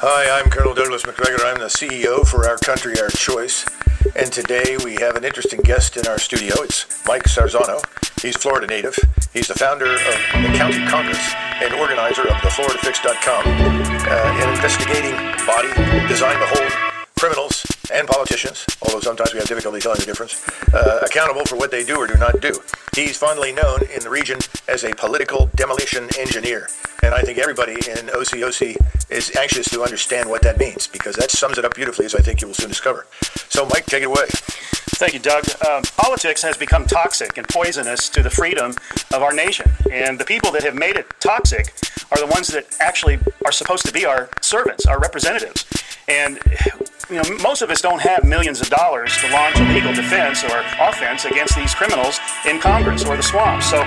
Hi, I'm Colonel Douglas McGregor. I'm the CEO for Our Country, Our Choice. And today we have an interesting guest in our studio. It's Mike Sarzano. He's a Florida native. He's the founder of the County Congress and organizer of the FloridaFix.com, an investigating body designed to hold criminals and politicians, although sometimes we have difficulty telling the difference, accountable for what they do or do not do. He's fondly known in the region as a political demolition engineer. And I think everybody in OCOC is anxious to understand what that means, because that sums it up beautifully, as I think you will soon discover. So, Mike, take it away. Thank you, Doug. Politics has become toxic and poisonous to the freedom of our nation. And the people that have made it toxic are the ones that actually are supposed to be our servants, our representatives. And most of us don't have millions of dollars to launch a legal defense or offense against these criminals in Congress or the swamp. So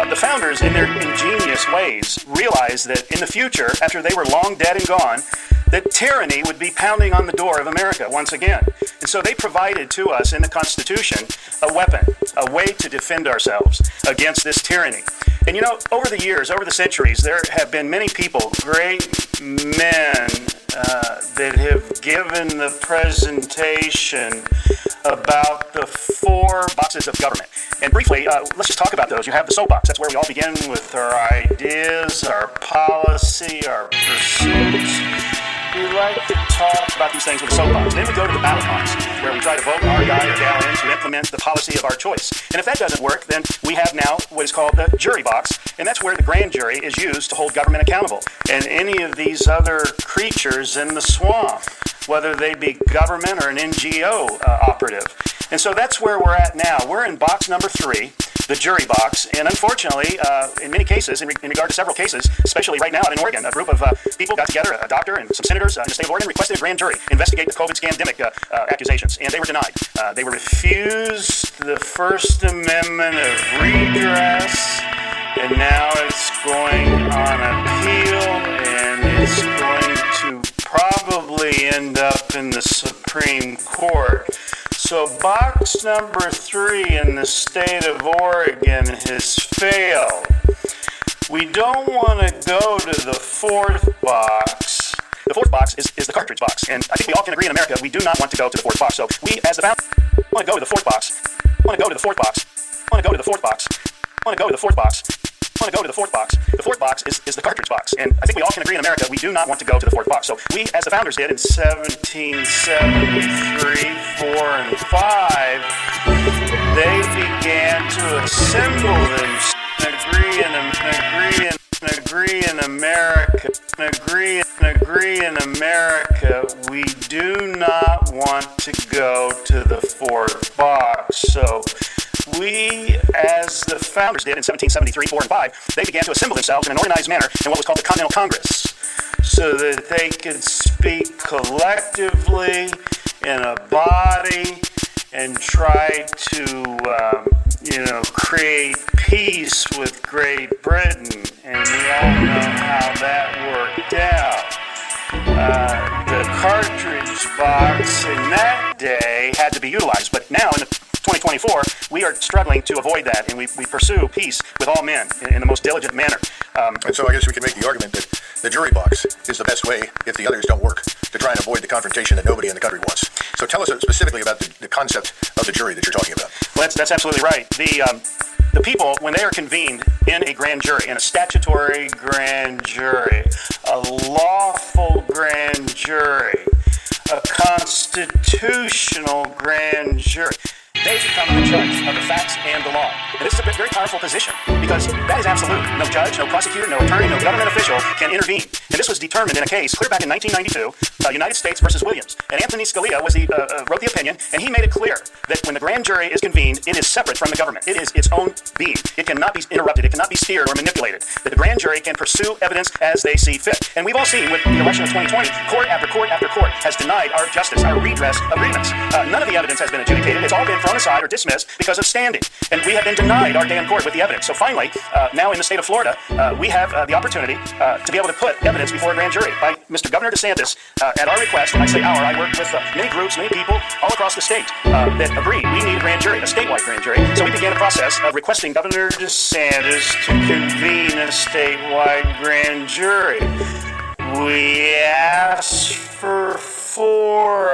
the founders, in their ingenious ways, realized that in the future, after they were long dead and gone, that tyranny would be pounding on the door of America once again. And so they provided to us in the Constitution a weapon, a way to defend ourselves against this tyranny. And over the years, over the centuries, there have been many people, great men, that have given the presentation about the 4 boxes of government. And briefly, let's just talk about those. You have the soapbox. That's where we all begin with our ideas, our policy, our pursuits. We like to talk about these things with a soapbox. Then we go to the ballot box, where we try to vote our guy or gal in to implement the policy of our choice. And if that doesn't work, then we have now what is called the jury box, and that's where the grand jury is used to hold government accountable. And any of these other creatures in the swamp, whether they be government or an NGO operative. And so that's where we're at now. We're in box number 3, the jury box. And unfortunately, in many cases, in regard to several cases, especially right now out in Oregon, a group of people got together, a doctor and some senators in the state of Oregon, requested a grand jury investigate the COVID scandemic accusations. And they were denied. They were refused the First Amendment of redress. And now it's going on appeal, and it's going to probably end up in the Supreme Court. So box number 3 in the state of Oregon has failed. We don't want to go to the 4th box. The 4th box is the cartridge box, and I think we all can agree in America we do not want to go to the 4th box. So we, as the founders, want to go to the 4th box. Want to go to the 4th box. Want to go to the 4th box. Want to go to the 4th box. Want to go to the 4th box. The 4th box is the cartridge box, and I think we all can agree in America we do not want to go to the 4th box. So we, as the founders did in 1773, 4, and 5, they began to assemble themselves and agree in America. Agree in America. We do not want to go to the 4th box. So we, as the founders did in 1773, 4, and 5, they began to assemble themselves in an organized manner in what was called the Continental Congress, so that they could speak collectively in a body and try to, create peace with Great Britain. And we all know how that worked out. The cartridge box in that day had to be utilized, but now in the 2024, we are struggling to avoid that, and we pursue peace with all men in the most diligent manner. And so I guess we can make the argument that the jury box is the best way, if the others don't work, to try and avoid the confrontation that nobody in the country wants. So tell us specifically about the concept of the jury that you're talking about. Well, that's absolutely right. The people, when they are convened in a grand jury, in a statutory grand jury, a lawful grand jury, a constitutional grand jury, they become the judge of the facts and the law. And this is a very powerful position, because that is absolute. No judge, no prosecutor, no attorney, no government official can intervene. And this was determined in a case clear back in 1992, United States versus Williams. And Anthony Scalia wrote the opinion, and he made it clear that when the grand jury is convened, it is separate from the government. It is its own being. It cannot be interrupted. It cannot be steered or manipulated. That the grand jury can pursue evidence as they see fit. And we've all seen with the election of 2020, court after court after court has denied our justice, our redress of grievance. None of the evidence has been adjudicated. It's all been thrown aside or dismissed because of standing. And we have been denied our day in court with the evidence. So finally, now in the state of Florida, we have the opportunity to be able to put evidence before a grand jury by Mr. Governor DeSantis at our request. And I say our, I work with many groups, many people all across the state that agree we need a grand jury, a statewide grand jury. So we began a process of requesting Governor DeSantis to convene a statewide grand jury. We ask for 4